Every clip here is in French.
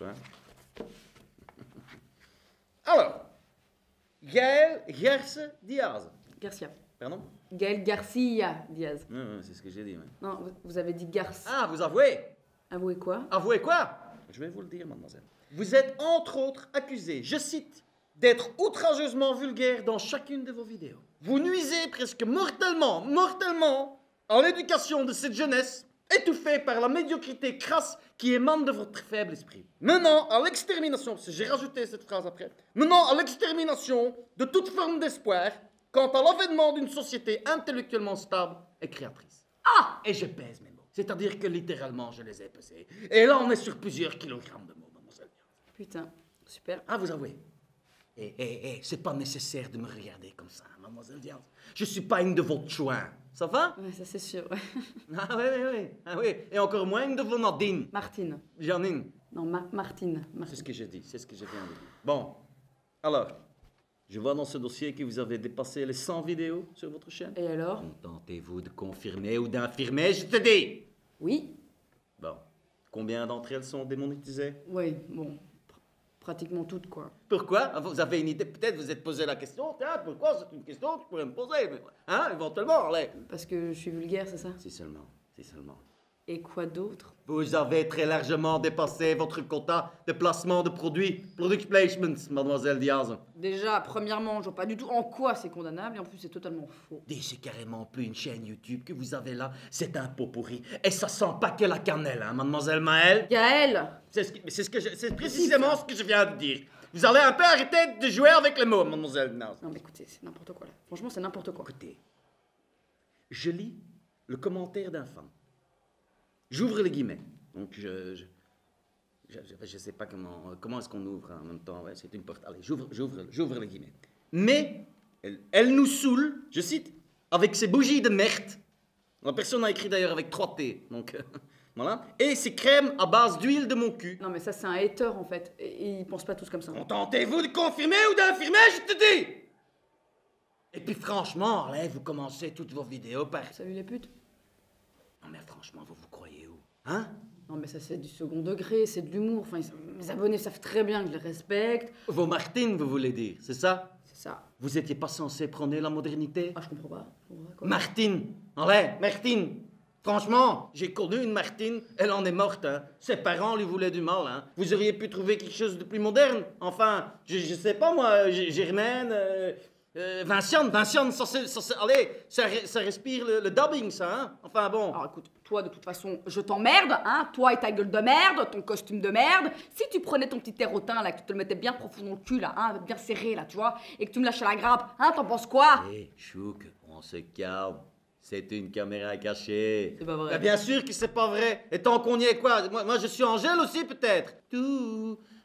Bonsoir. Alors, Gaël Garce Diaz. Garcia. Pardon? Gaël Garcia Diaz. C'est ce que j'ai dit. Ouais. Non, vous avez dit Garce. Ah, vous avouez? Avouez quoi? Avouez quoi? Je vais vous le dire, mademoiselle. Vous êtes entre autres accusé, je cite, d'être outrageusement vulgaire dans chacune de vos vidéos. Vous nuisez presque mortellement à l'éducation de cette jeunesse, étouffée par la médiocrité crasse qui émane de votre faible esprit. Menant à l'extermination, parce que j'ai rajouté cette phrase après, menant à l'extermination de toute forme d'espoir quant à l'avènement d'une société intellectuellement stable et créatrice. Ah! Et je pèse mes mots. C'est-à-dire que littéralement, je les ai pesés. Et là, on est sur plusieurs kilogrammes de mots, mademoiselle. Putain, super. Ah, vous avouez? C'est pas nécessaire de me regarder comme ça, mademoiselle Diaz. Je suis pas une de vos chouins. Ça va? Ouais, ça c'est sûr. Ah oui. Et encore moins une de vos Nadine. Martine. Janine. Non, Martine. C'est ce que j'ai dit, c'est ce que je viens de dire. Bon, alors, je vois dans ce dossier que vous avez dépassé les 100 vidéos sur votre chaîne. Et alors? Contentez-vous de confirmer ou d'infirmer, je te dis. Oui. Bon, combien d'entre elles sont démonétisées? Oui, bon, pratiquement toutes, quoi. Pourquoi? Vous avez une idée, peut-être vous êtes posé la question, tiens, pourquoi? C'est une question que je pourrais me poser, mais, hein, éventuellement, allez. Parce que je suis vulgaire, c'est ça? Si seulement. Et quoi d'autre? Vous avez très largement dépassé votre quota de placement de produits, product placements, mademoiselle Diaz. Déjà, premièrement, je vois pas du tout en quoi c'est condamnable, et en plus c'est totalement faux. C'est carrément plus une chaîne YouTube que vous avez là, c'est un pot pourri. Et ça sent pas que la cannelle, hein, mademoiselle Maëlle. Gaël! C'est précisément ce que je viens de dire. Vous allez un peu arrêter de jouer avec les mots, mademoiselle Diaz. Non mais écoutez, c'est n'importe quoi là. Franchement, c'est n'importe quoi. Écoutez, je lis le commentaire d'un fan. J'ouvre les guillemets. Donc je sais pas comment est-ce qu'on ouvre en même temps. Ouais, c'est une porte. Allez, j'ouvre les guillemets. Mais elle nous saoule, je cite, avec ses bougies de merde. La personne a écrit d'ailleurs avec 3 T. Donc voilà. Et ses crèmes à base d'huile de mon cul. Non mais ça c'est un hater en fait. Et ils pensent pas tous comme ça. Contentez-vous de confirmer ou d'infirmer, je te dis. Et puis franchement, allez, vous commencez toutes vos vidéos par... Salut les putes. Non mais franchement, vous croyez où? Hein? Non mais ça c'est du second degré, c'est de l'humour. Enfin, mes abonnés savent très bien que je les respecte. Vos Martines, vous voulez dire, c'est ça? C'est ça. Vous étiez pas censé prôner la modernité? Ah, je comprends pas. Quoi? Martine! Allez, Martine! Franchement, j'ai connu une Martine, elle en est morte, hein. Ses parents lui voulaient du mal, hein. Vous auriez pu trouver quelque chose de plus moderne. Enfin, je sais pas moi, Germaine... Vinciane, allez, ça respire le dubbing, ça, hein? Enfin bon. Alors écoute, toi de toute façon, je t'emmerde, hein? Toi et ta gueule de merde, ton costume de merde. Si tu prenais ton petit terrotin là, que tu te le mettais bien profond dans le cul là, hein, bien serré là, tu vois, et que tu me lâchais la grappe, hein, t'en penses quoi? Hé, Chouk, on se calme. C'est une caméra cachée. C'est pas vrai. Bah, bien sûr que c'est pas vrai. Et tant qu'on y est, quoi? Moi, je suis Angèle aussi, peut-être.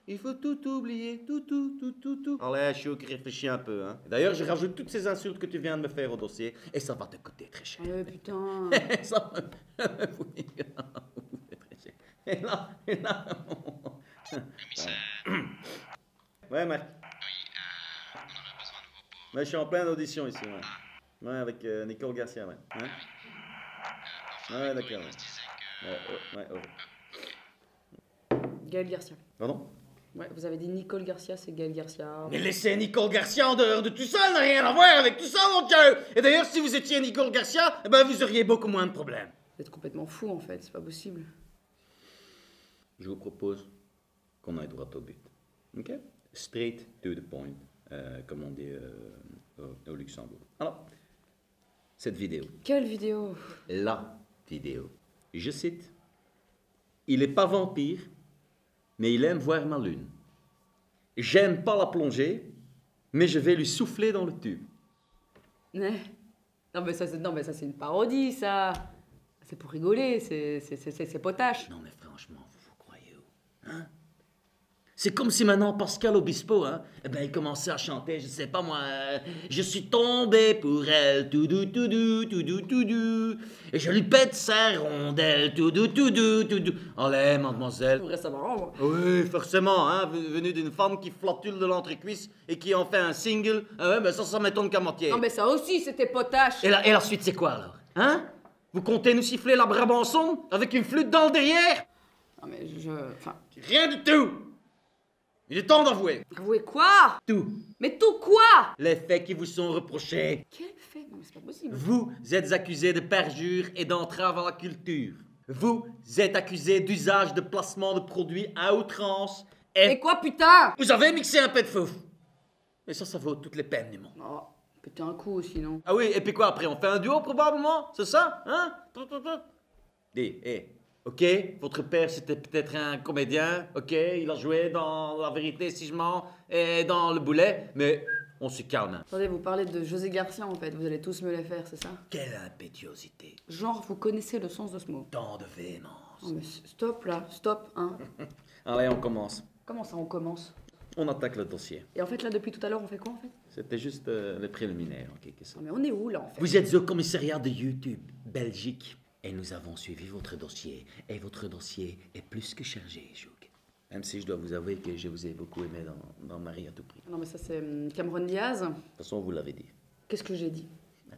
Il faut tout oublier, tout. Allez, Chouk, réfléchis un peu, hein. D'ailleurs, je rajoute toutes ces insultes que tu viens de me faire au dossier, et ça va te coûter très cher. Putain. Ça va me coûter très cher. Et là... Ouais, Marc. Oui, on aurait besoin de vos peaux. Ouais, je suis en pleine audition ici, ouais. Ouais, avec Nicole Garcia, ouais. Hein? Ouais, d'accord, Il ouais. se disait que... Ouais. Gaël Garcia. Pardon? Ouais, vous avez dit Nicole Garcia, c'est Gaël Garcia. Mais laissez Nicole Garcia en dehors de tout ça, elle n'a rien à voir avec tout ça, mon Dieu! Et d'ailleurs, si vous étiez Nicole Garcia, eh ben, vous auriez beaucoup moins de problèmes. Vous êtes complètement fou en fait, c'est pas possible. Je vous propose qu'on aille droit au but. OK? Straight to the point, comme on dit au Luxembourg. Alors, cette vidéo. Quelle vidéo? La vidéo. Je cite. Il n'est pas vampire, mais il aime voir ma lune. J'aime pas la plongée, mais je vais lui souffler dans le tube. Ouais. Non mais ça c'est une parodie ça. C'est pour rigoler, c'est potache. Non mais franchement, vous croyez où? Hein? C'est comme si maintenant Pascal Obispo, hein, eh ben, il commençait à chanter, je sais pas moi, je suis tombé pour elle, tout doux, et je lui pète sa rondelle, tout doux. Allez, mademoiselle. C'est vrai, ça marrant, moi. Oui, forcément, hein, venu d'une femme qui flatule de l'entrecuisse et qui en fait un single, ah ouais, ben ça m'étonne qu'à moitié. Non mais ça aussi c'était potache. Et la suite, c'est quoi alors? Hein? Vous comptez nous siffler la Brabançonne avec une flûte dans le derrière? Non mais enfin... Rien du tout! Il est temps d'avouer. Avouez quoi? Tout. Mais tout quoi? Les faits qui vous sont reprochés. Quel fait? Non mais c'est pas possible. Vous êtes accusé de perjure et d'entrave à la culture. Vous êtes accusé d'usage de placement de produits à outrance Et quoi putain? vous avez mixé un peu de fou. Et ça vaut toutes les peines du monde. Oh, péter un coup aussi, non? Ah oui, et puis quoi après? On fait un duo probablement? C'est ça? Hein? Dis, ok, votre père c'était peut-être un comédien, ok, il a joué dans La Vérité si je mens et dans Le Boulet, mais on se calme. Hein. Attendez, vous parlez de José Garcia en fait, vous allez tous me les faire, c'est ça? Quelle impétuosité, Genre, vous connaissez le sens de ce mot. tant de véhémence. Non mais stop là, stop, hein. Allez, on commence. Comment ça on commence? On attaque le dossier. Et en fait là, depuis tout à l'heure, on fait quoi en fait? C'était juste les préliminaires en quelque Non sorte. mais on est où là en fait? Vous êtes au commissariat de YouTube, Belgique, et nous avons suivi votre dossier. Et votre dossier est plus que chargé, Chouk. Même si je dois vous avouer que je vous ai beaucoup aimé dans Marie à tout prix. Non mais ça c'est Cameron Diaz. De toute façon, vous l'avez dit. Qu'est-ce que j'ai dit?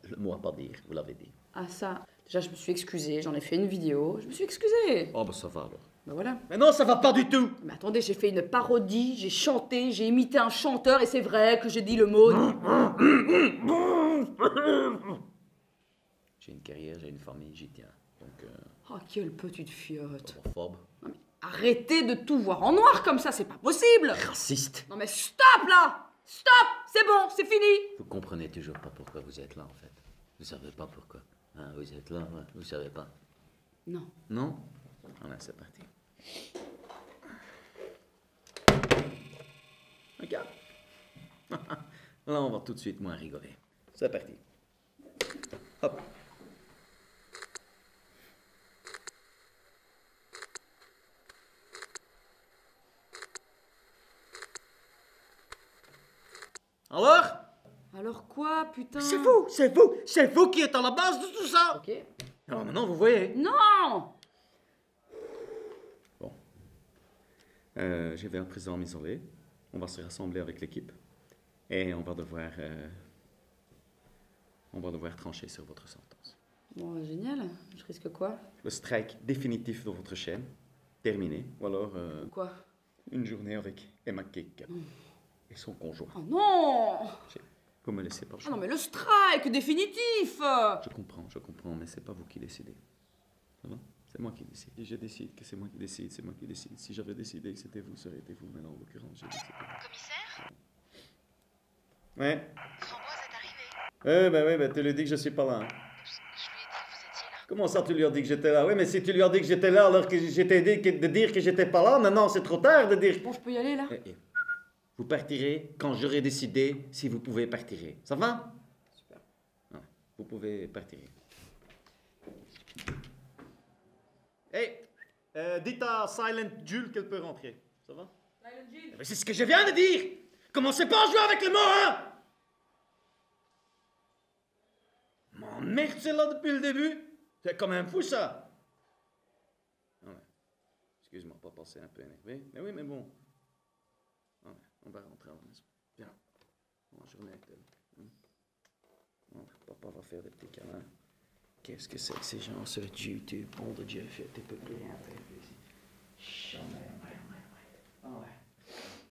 Le mot à pas dire, vous l'avez dit. Ah ça, déjà je me suis excusée, j'en ai fait une vidéo, je me suis excusée. Oh, bah ça va alors. Bah voilà. Mais non, ça va pas du tout. Mais attendez, j'ai fait une parodie, j'ai chanté, j'ai imité un chanteur et c'est vrai que j'ai dit le mot. J'ai une carrière, j'ai une famille, j'y tiens. Donc, Oh quelle petite fiotte. homophobe. Non mais arrêtez de tout voir en noir comme ça, c'est pas possible. Raciste. Non mais stop là. Stop, c'est bon, c'est fini. Vous comprenez toujours pas pourquoi vous êtes là, en fait. Vous savez pas pourquoi. Hein, vous êtes là, ouais, vous savez pas. Non. Non? Voilà, c'est parti. Regarde. Là, on va tout de suite moins rigoler. C'est parti. Hop. Alors? Alors quoi, putain? C'est vous qui êtes à la base de tout ça. Ok. Alors maintenant, vous voyez. Non. Bon. Je vais à présent m'isoler. On va se rassembler avec l'équipe. Et on va devoir trancher sur votre sentence. Bon, génial. Je risque quoi? Le strike définitif de votre chaîne, terminé. Ou alors Quoi? une journée avec Emma Cake et son conjoint. Oh non. Vous me laissez pas le Ah choix. non mais le strike définitif. Je comprends, mais c'est pas vous qui décidez. Ça va? C'est moi qui décide. Et je décide que c'est moi qui décide, c'est moi qui décide. Si j'avais décidé que c'était vous, ça aurait été vous. Mais là, en l'occurrence, j'ai décidé. Commissaire, Ouais. Framboise est arrivée. Ben, tu lui dis que je suis pas là. Hein. Je lui ai dit que vous étiez là. Comment ça, tu lui as dit que j'étais là? Oui, mais si tu lui as dit que j'étais là alors que j'étais dit de dire que j'étais pas là, maintenant c'est trop tard de dire. Bon, je peux y aller là? Vous partirez quand j'aurai décidé si vous pouvez partir. Ça va? Super. Ouais, vous pouvez partir. Hey, dites à Silent Jules qu'elle peut rentrer. Ça va? Mais c'est ce que je viens de dire! Commencez pas à jouer avec les mots, hein! M'emmerde celle-là depuis le début. C'est quand même fou, ça. Ah ouais. Excuse-moi, papa, c'est un peu énervé. Mais oui, mais bon. Ah ouais, on va rentrer à la maison. Viens. Bonne journée, elle. Papa va faire des petits câlins. Qu'est-ce que c'est que ces gens sur YouTube? Bon de Dieu, fais tes peuplés, hein, jamais.